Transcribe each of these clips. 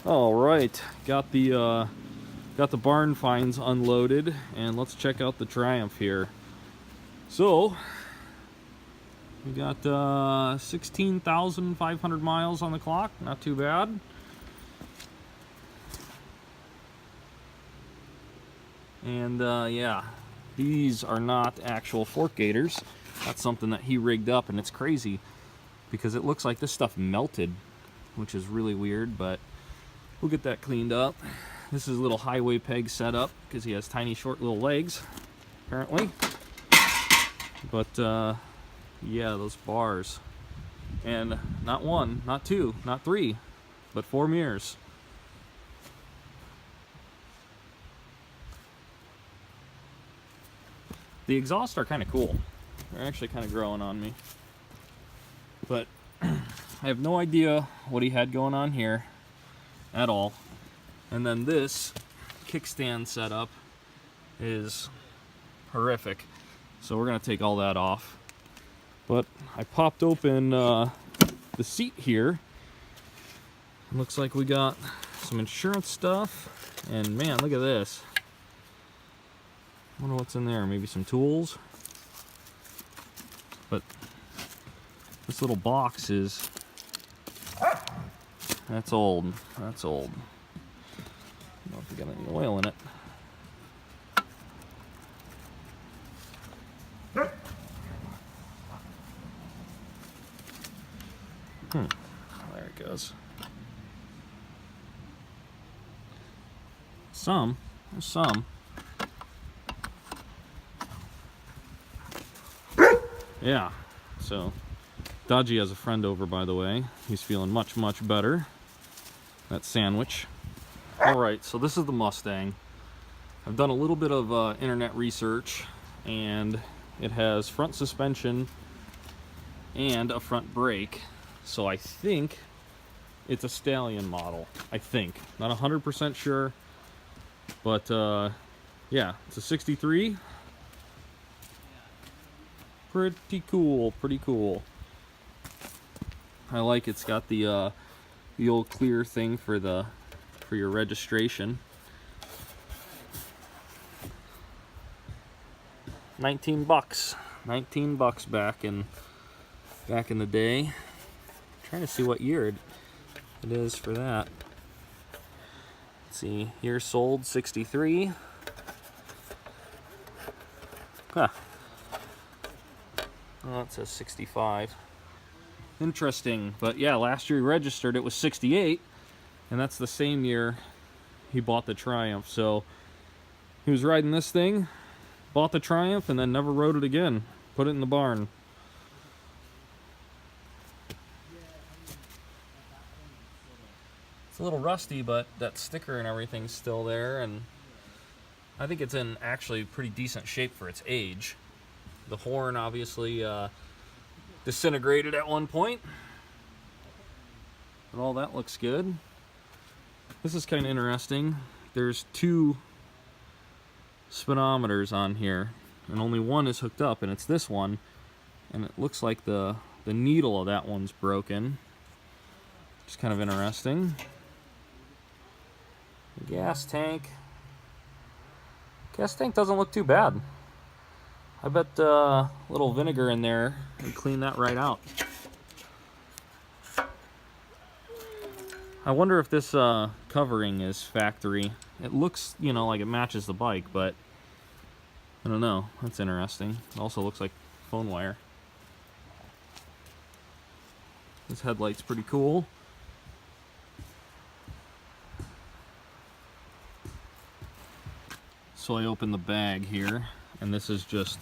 All right, got the barn finds unloaded, and let's check out the Triumph here. So we got 16,500 miles on the clock. Not too bad. And yeah, these are not actual fork gators. That's something that he rigged up, and it's crazy because it looks like this stuff melted, which is really weird, but we'll get that cleaned up. This is a little highway peg setup because he has tiny, short little legs, apparently. But yeah, those bars. And not one, not two, not three, but 4 mirrors. The exhausts are kind of cool. They're actually kind of growing on me. But I have no idea what he had going on here at all. And then this kickstand setup is horrific. So we're going to take all that off. But I popped open the seat here. It looks like we got some insurance stuff. And man, look at this. I wonder what's in there. Maybe some tools. But this little box is... That's old. That's old. I don't know if we got any oil in it. There it goes. Some. There's some. Yeah. So, Dodgy has a friend over, by the way. He's feeling much, much better. That sandwich. Alright, so this is the Mustang. I've done a little bit of internet research, and it has front suspension and a front brake. So I think it's a Stallion model. I think. Not 100% sure. But yeah, it's a 63. Pretty cool, pretty cool. I like it's got the old clear thing for your registration. 19 bucks. 19 bucks back in the day. Trying to see what year it is for that. Let's see, year sold 63. Huh. Oh, it says 65. Interesting, but yeah, last year he registered it was 68, and that's the same year he bought the Triumph. So he was riding this thing, bought the Triumph, and then never rode it again. Put it in the barn. It's a little rusty, but that sticker and everything's still there, and I think it's in actually pretty decent shape for its age. The horn obviously disintegrated at one point, but all that looks good. This is kind of interesting. There's 2 speedometers on here, and only one is hooked up, and it's this one, and it looks like the needle of that one's broken. It's kind of interesting. The gas tank doesn't look too bad. I bet a little vinegar in there and clean that right out. I wonder if this covering is factory. It looks, you know, like it matches the bike, but I don't know. That's interesting. It also looks like phone wire. This headlight's pretty cool. So I opened the bag here, and this is just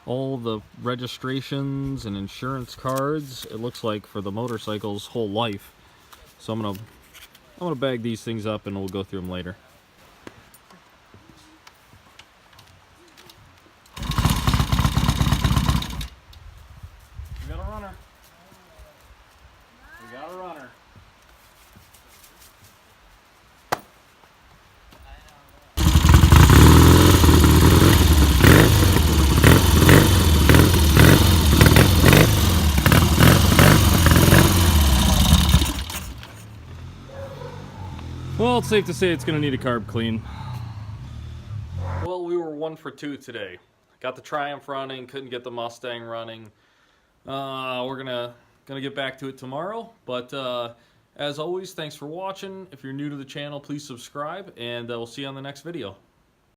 all the registrations and insurance cards. It looks like for the motorcycle's whole life. So I'm gonna bag these things up, and we'll go through them later. We got a runner. We got a runner. Well, it's safe to say it's going to need a carb clean. Well, we were 1 for 2 today. Got the Triumph running, couldn't get the Mustang running. We're gonna get back to it tomorrow. But as always, thanks for watching. If you're new to the channel, please subscribe, and we'll see you on the next video.